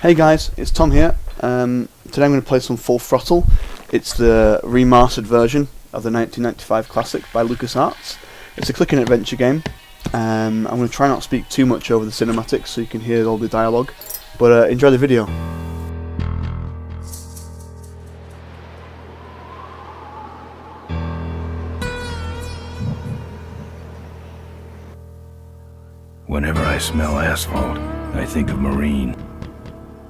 Hey guys, it's Tom here. Today I'm going to play some Full Throttle. It's the remastered version of the 1995 classic by Lucasarts. It's a click and adventure game. I'm going to try not to speak too much over the cinematics so you can hear all the dialogue, but enjoy the video. Whenever I smell asphalt, I think of marine.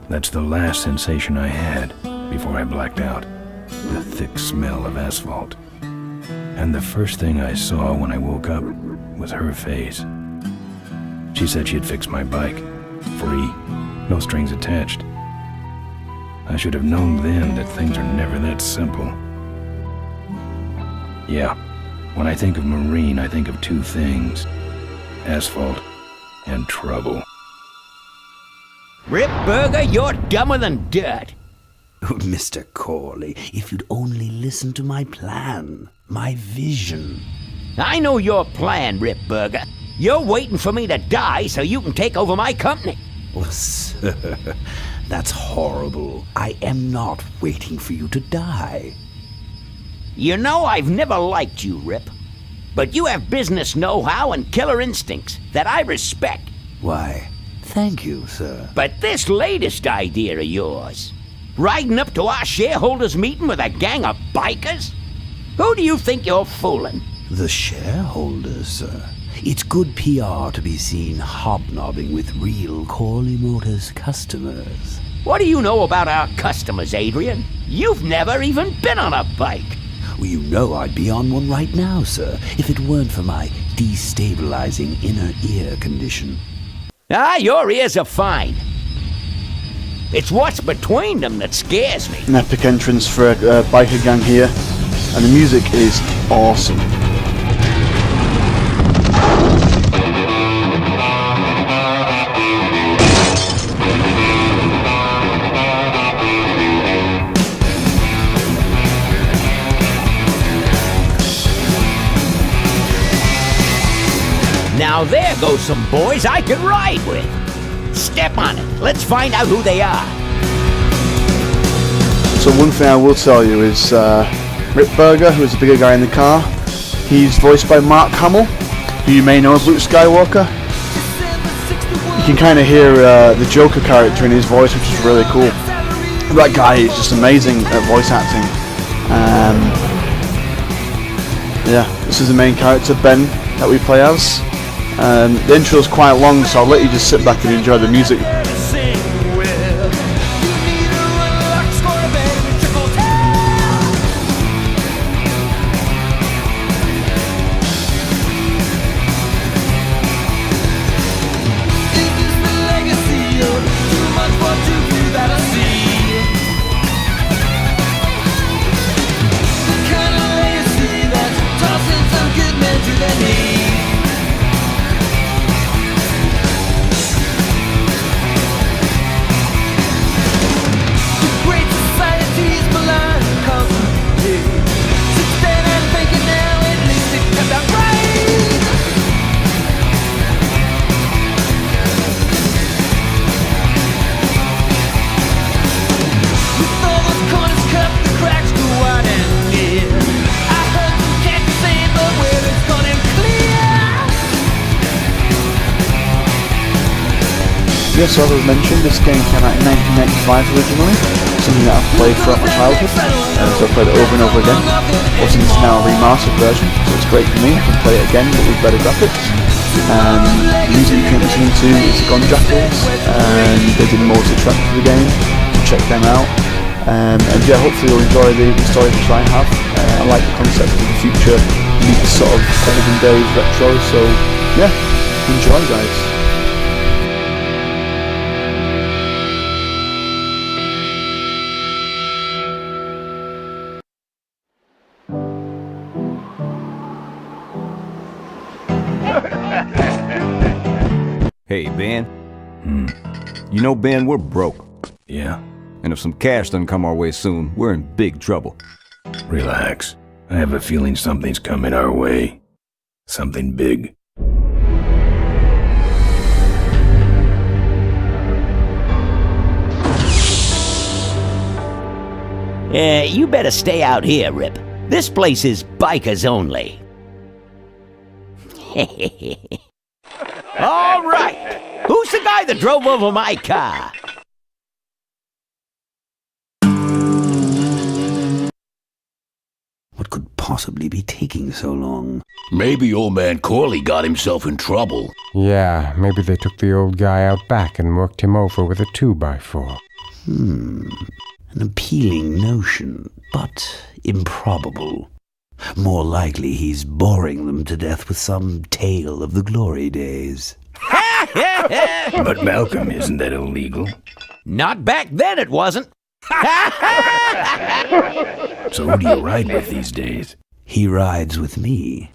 That's the last sensation I had before I blacked out. The thick smell of asphalt. And the first thing I saw when I woke up was her face. She said she'd fix my bike. Free. No strings attached. I should have known then that things are never that simple. Yeah, when I think of marine, I think of two things. Asphalt and trouble. Rip Burger, you're dumber than dirt. Mr. Corley, if you'd only listen to my plan, my vision. I know your plan, Rip Burger. You're waiting for me to die so you can take over my company. Oh, sir, that's horrible. I am not waiting for you to die. You know I've never liked you, Rip. But you have business know-how and killer instincts that I respect. Why, thank you, sir. But this latest idea of yours, riding up to our shareholders' meeting with a gang of bikers? Who do you think you're fooling? The shareholders, sir. It's good PR to be seen hobnobbing with real Corley Motors customers. What do you know about our customers, Adrian? You've never even been on a bike. Well, you know I'd be on one right now, sir, if it weren't for my destabilizing inner ear condition. Ah, your ears are fine. It's what's between them that scares me. An epic entrance for a biker gang here, and the music is awesome. Now there goes some boys I could ride with. Step on it. Let's find out who they are. So one thing I will tell you is Rip Burger, who is the bigger guy in the car, he's voiced by Mark Hamill, who you may know as Luke Skywalker. You can kind of hear the Joker character in his voice, which is really cool. That guy is just amazing at voice acting. Yeah, this is the main character, Ben, that we play as. The intro is quite long, so I'll let you just sit back and enjoy the music. Yes, so as I mentioned, this game came out in 1995 originally, something that I've played throughout my childhood, so I've played it over and over again. But since it's now a remastered version, so it's great for me, I can play it again but with better graphics. The music you can listen to is the Gun Jackals, and they did most of the tracks for the game, so check them out. And yeah, hopefully you'll enjoy the story which I have. I like the concept of the future meets sort of olden days retro, so yeah, enjoy guys. Hey, Ben. You know, Ben, we're broke. Yeah, And if some cash doesn't come our way soon, we're in big trouble. relax. I have a feeling something's coming our way. Something big. You better stay out here, Rip. This place is bikers only. All right. Who's the guy that drove over my car? What could possibly be taking so long? Maybe old man Corley got himself in trouble. Yeah, maybe they took the old guy out back and worked him over with a 2x4. An appealing notion, but improbable. More likely he's boring them to death with some tale of the glory days. But Malcolm, isn't that illegal? Not back then it wasn't. So who do you ride with these days? He rides with me.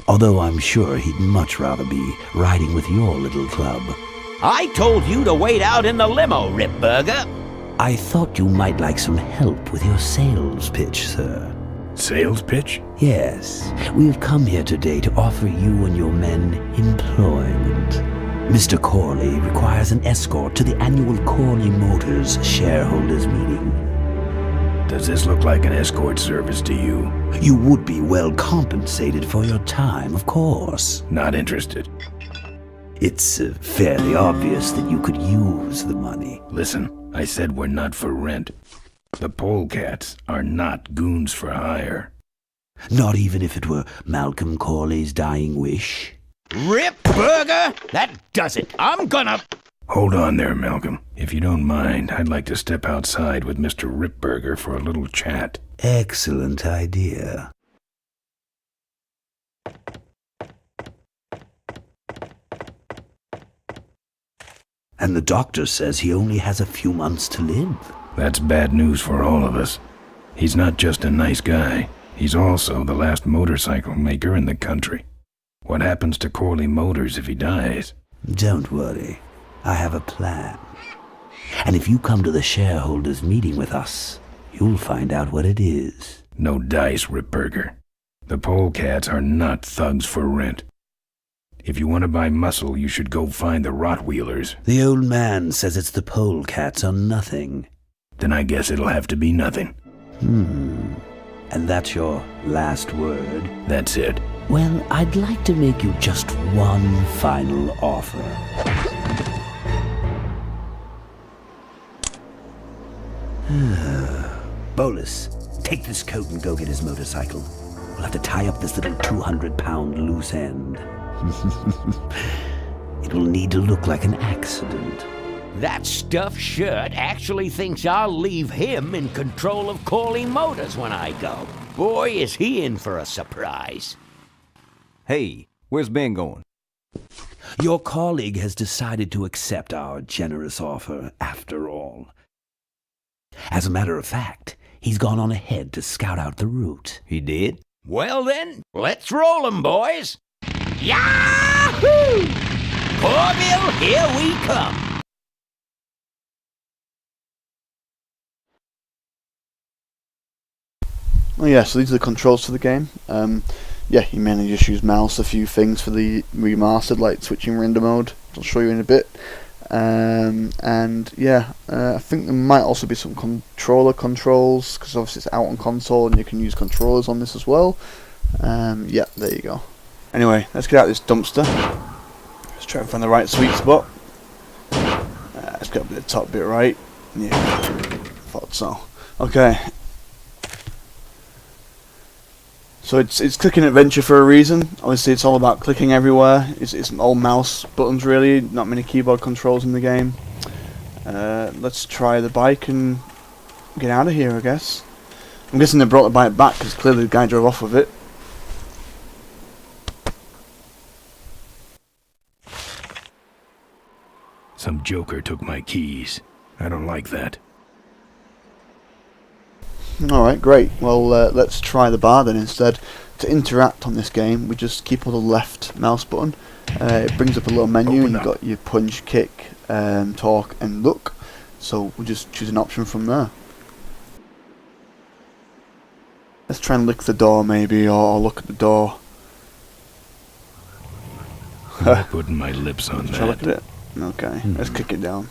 Although I'm sure he'd much rather be riding with your little club. I told you to wait out in the limo, Ripburger. I thought you might like some help with your sales pitch, sir. Sales pitch? Yes, we have come here today to offer you and your men employment. Mr. Corley requires an escort to the annual Corley Motors shareholders meeting. Does this look like an escort service to you? You would be well compensated for your time, of course. Not interested. It's fairly obvious that you could use the money. Listen, I said we're not for rent. The polecats are not goons for hire. Not even if it were Malcolm Corley's dying wish. Ripburger, that does it. I'm gonna... Hold on there, Malcolm. If you don't mind, I'd like to step outside with Mr. Ripburger for a little chat. Excellent idea. And the doctor says he only has a few months to live. That's bad news for all of us. He's not just a nice guy. He's also the last motorcycle maker in the country. What happens to Corley Motors if he dies? Don't worry. I have a plan. And if you come to the shareholders meeting with us, you'll find out what it is. No dice, Ripburger. The polecats are not thugs for rent. If you want to buy muscle, you should go find the Rottweilers. The old man says it's the polecats or nothing. Then I guess it'll have to be nothing. And that's your last word? That's it. Well, I'd like to make you just one final offer. Bolus, take this coat and go get his motorcycle. We'll have to tie up this little 200-pound loose end. It will need to look like an accident. That stuffed shirt actually thinks I'll leave him in control of Corley Motors when I go. Boy, is he in for a surprise. Hey, where's Ben going? Your colleague has decided to accept our generous offer after all. As a matter of fact, he's gone on ahead to scout out the route. He did? Well then, let's roll 'em, boys. Yahoo! Corville, here we come. Oh yeah, so these are the controls for the game. Yeah, you mainly just use mouse, a few things for the remastered, like switching render mode, I'll show you in a bit. And yeah, I think there might also be some controller controls, because obviously it's out on console and you can use controllers on this as well. Yeah, there you go. Anyway, let's get out of this dumpster. Let's try and find the right sweet spot. Let's get up to the top bit right. Yeah, thought so. Okay. So it's clicking adventure for a reason. Obviously it's all about clicking everywhere. It's all mouse buttons really, not many keyboard controls in the game. Let's try the bike and get out of here, I guess. I'm guessing they brought the bike back because clearly the guy drove off with it. Some joker took my keys. I don't like that. Alright, great. Well, let's try the bar then instead. To interact on this game, we just keep on the left mouse button. It brings up a little menu and you've got your punch, kick, talk and look. So we'll just choose an option from there. Let's try and lick the door maybe, or look at the door. I'm not putting my lips on Shall I look that. at it? Okay, let's kick it down.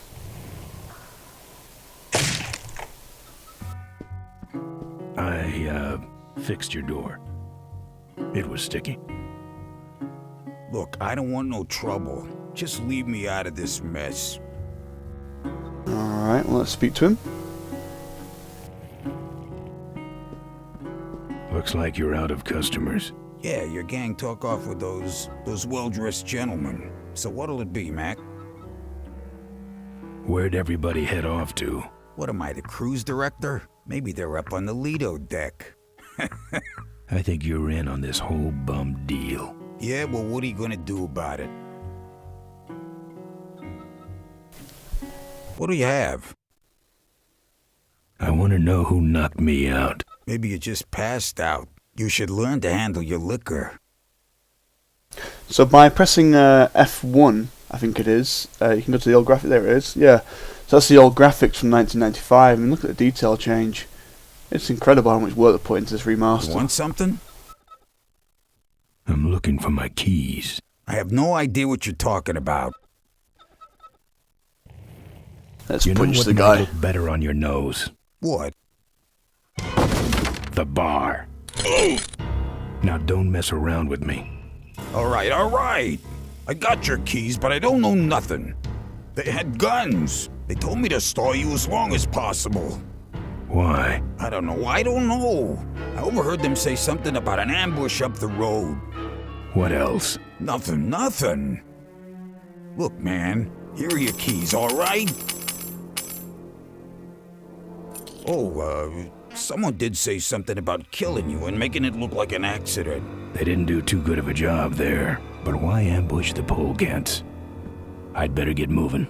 I fixed your door. It was sticky. Look, I don't want no trouble. Just leave me out of this mess. Alright, well, let's speak to him. Looks like you're out of customers. Yeah, your gang took off with those well-dressed gentlemen. So what'll it be, Mac? Where'd everybody head off to? What am I, the cruise director? Maybe they're up on the Lido deck. I think you're in on this whole bum deal. Yeah, well, what are you gonna do about it? What do you have? I want to know who knocked me out. Maybe you just passed out. You should learn to handle your liquor. So by pressing F1, I think it is, you can go to the old graphic. There it is. Yeah, so that's the old graphics from 1995. I mean, look at the detail change. It's incredible how much work they put into this remaster. You want something? I'm looking for my keys. I have no idea what you're talking about. Let's You know punch what the might guy. look better on your nose? What? The bar. Now don't mess around with me. All right. I got your keys, but I don't know nothing. They had guns. They told me to stall you as long as possible. Why? I don't know. I overheard them say something about an ambush up the road. What else? Nothing. Look, man, here are your keys, all right? Oh, someone did say something about killing you and making it look like an accident. They didn't do too good of a job there. But why ambush the polecats? I'd better get moving.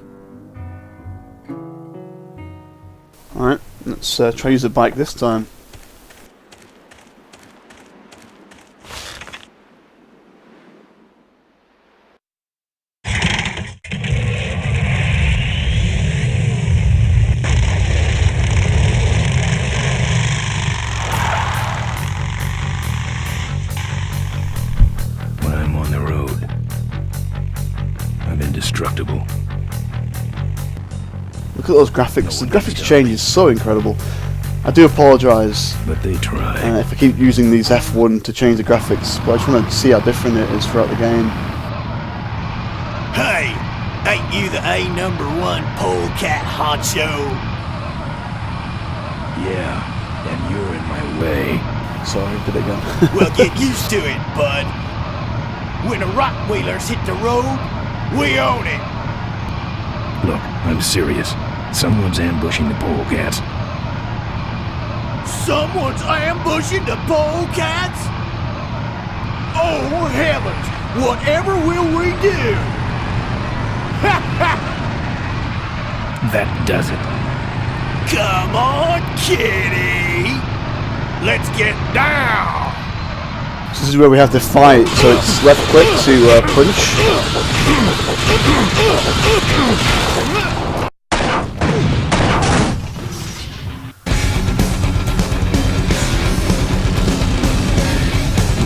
Alright, let's try use the bike this time. When I'm on the road, I'm indestructible. Look at those graphics. The graphics change is so incredible. I do apologise But they try. if I keep using these F1 to change the graphics, but I just want to see how different it is throughout the game. Hey, ain't you the A#1 polecat honcho? Yeah, and you're in my way. Sorry, did it again. Well, get used to it, bud. When the rock wheelers hit the road, we own it. Look, I'm serious. Someone's ambushing the polecats. Someone's ambushing the polecats? Oh, heavens! Whatever will we do? That does it. Come on, kitty! Let's get down! So this is where we have to fight, so it's left click to punch.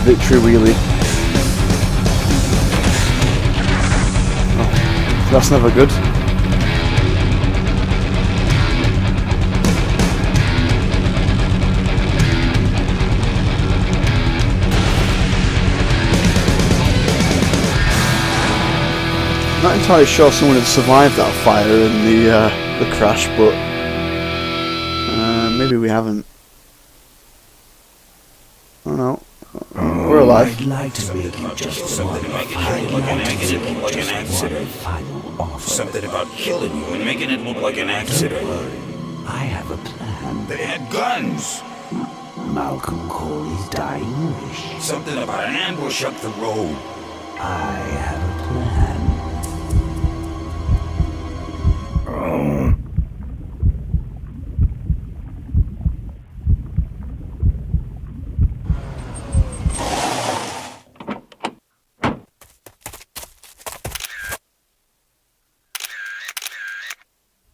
Victory wheelie. Oh, that's never good. Not entirely sure someone had survived that fire and the crash, but maybe we haven't. Oh no, we're alive. I'd like to make you just one final offer. Something about killing you and making it look like an accident. I have a plan. They had guns. Malcolm Corey's dying wish. Something about an ambush up the road. I have a plan.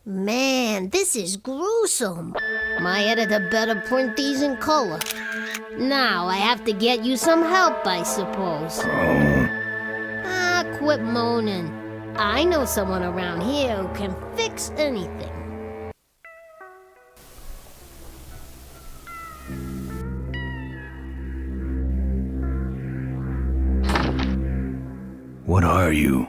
Man, this is gruesome. My editor better print these in color. Now I have to get you some help, I suppose. Ah, quit moaning. I know someone around here who can fix anything. are you?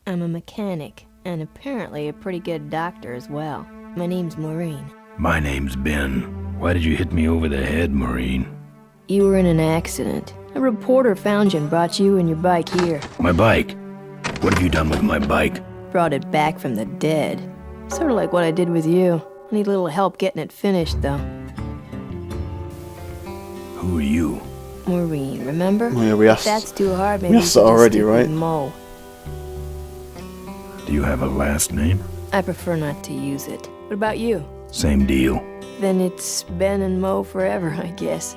I'm a mechanic, and apparently a pretty good doctor as well. My name's Maureen. My name's Ben. Why did you hit me over the head, Maureen? You were in an accident. A reporter found you and brought you and your bike here. My bike? What have you done with my bike? Brought it back from the dead. Sort of like what I did with you. I need a little help getting it finished, though. Who are you? Maureen, remember? Oh, yeah, we asked. If that's too hard, maybe We you asked should that just already, stick with right? Mo. Do you have a last name? I prefer not to use it. What about you? Same deal. Then it's Ben and Mo forever, I guess.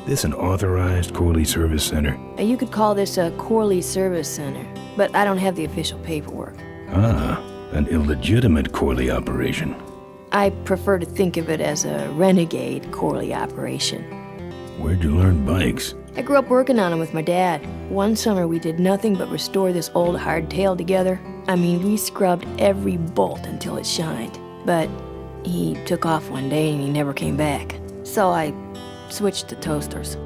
This an authorized Corley Service Center? You could call this a Corley Service Center, but I don't have the official paperwork. Ah, an illegitimate Corley operation. I prefer to think of it as a renegade Corley operation. Where'd you learn bikes? I grew up working on them with my dad. One summer we did nothing but restore this old hardtail together. I mean, we scrubbed every bolt until it shined. But he took off one day and he never came back. So I switched to toasters.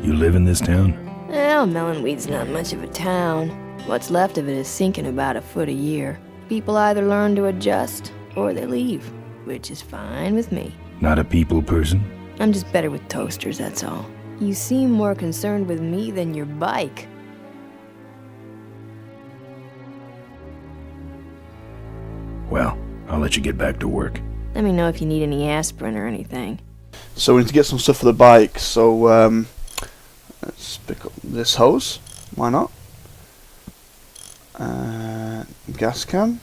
You live in this town? Well, Melonweed's not much of a town. What's left of it is sinking about a foot a year. People either learn to adjust or they leave, which is fine with me. Not a people person? I'm just better with toasters, that's all. You seem more concerned with me than your bike. Well, I'll let you get back to work. Let me know if you need any aspirin or anything. So we need to get some stuff for the bike. So let's pick up this hose. Why not? Gas can.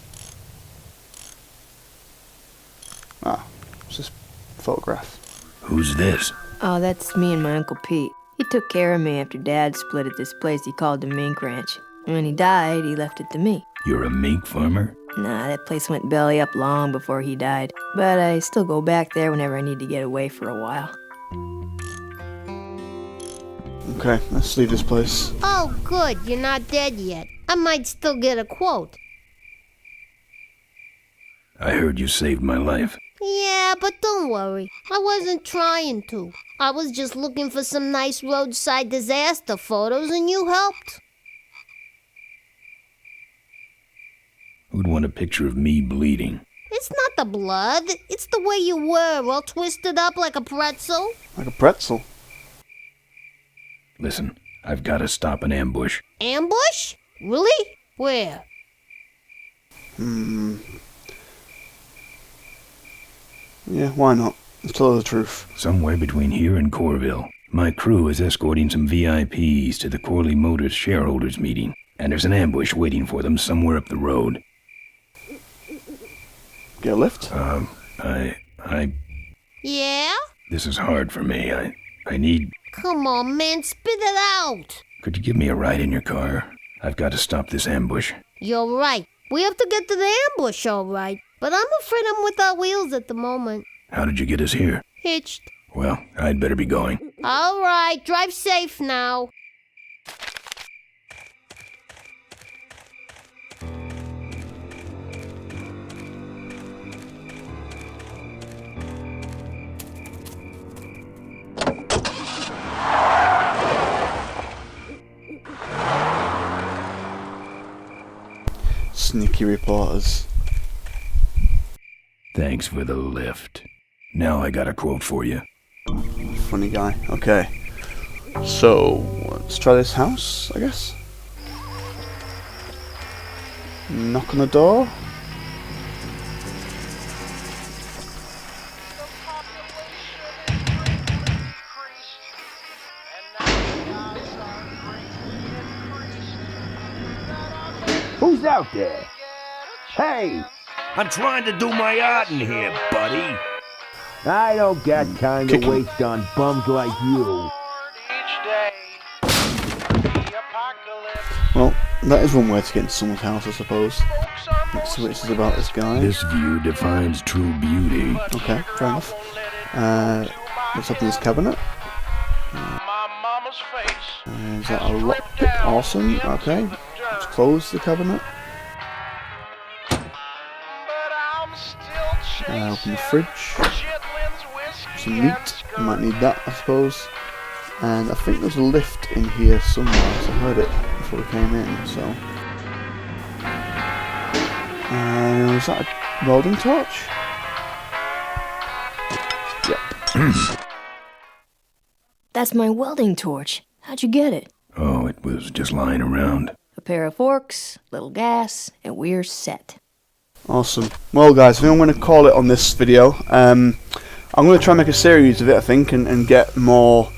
Ah, what's this photograph? Who's this? Oh, that's me and my Uncle Pete. He took care of me after Dad split at this place he called the Mink Ranch. When he died, he left it to me. You're a mink farmer? Nah, that place went belly up long before he died. But I still go back there whenever I need to get away for a while. Okay, let's leave this place. Oh, good, you're not dead yet. I might still get a quote. I heard you saved my life. Yeah, but don't worry. I wasn't trying to. I was just looking for some nice roadside disaster photos and you helped. Who'd want a picture of me bleeding? It's not the blood. It's the way you were, all twisted up like a pretzel. Like a pretzel. Listen, I've got to stop an ambush. Ambush? Really? Where? Yeah, why not? Let's tell her the truth. Somewhere between here and Corville. My crew is escorting some VIPs to the Corley Motors shareholders meeting, and there's an ambush waiting for them somewhere up the road. Get a lift? Yeah? This is hard for me. I need... Come on, man, spit it out. Could you give me a ride in your car? I've got to stop this ambush. You're right. We have to get to the ambush, all right. But I'm afraid I'm without wheels at the moment. How did you get us here? Hitched. Well, I'd better be going. All right, drive safe now. Sneaky reporters. Thanks for the lift. Now I got a quote for you. Funny guy. Okay. So, let's try this house, I guess. Knock on the door. Who's out there? Hey! I'm trying to do my art in here, buddy. I don't got time to waste on bums like you. Well, that is one way to get into someone's house, I suppose. Let's see what this is about this guy. This view defines true beauty. Okay, fair enough. Let's open this cabinet. Is that a lockpick? Awesome. Okay. Let's close the cabinet. Open the fridge. Some meat. You might need that, I suppose. And I think there's a lift in here somewhere, so I heard it before we came in, so... is that a welding torch? Yep. That's my welding torch. How'd you get it? Oh, it was just lying around. A pair of forks, little gas, and we're set. Awesome. Well guys, I think I'm going to call it on this video. I'm going to try and make a series of it, I think, and get more,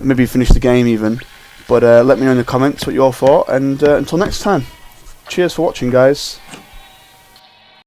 maybe finish the game even. But let me know in the comments what you all thought, and until next time, cheers for watching guys.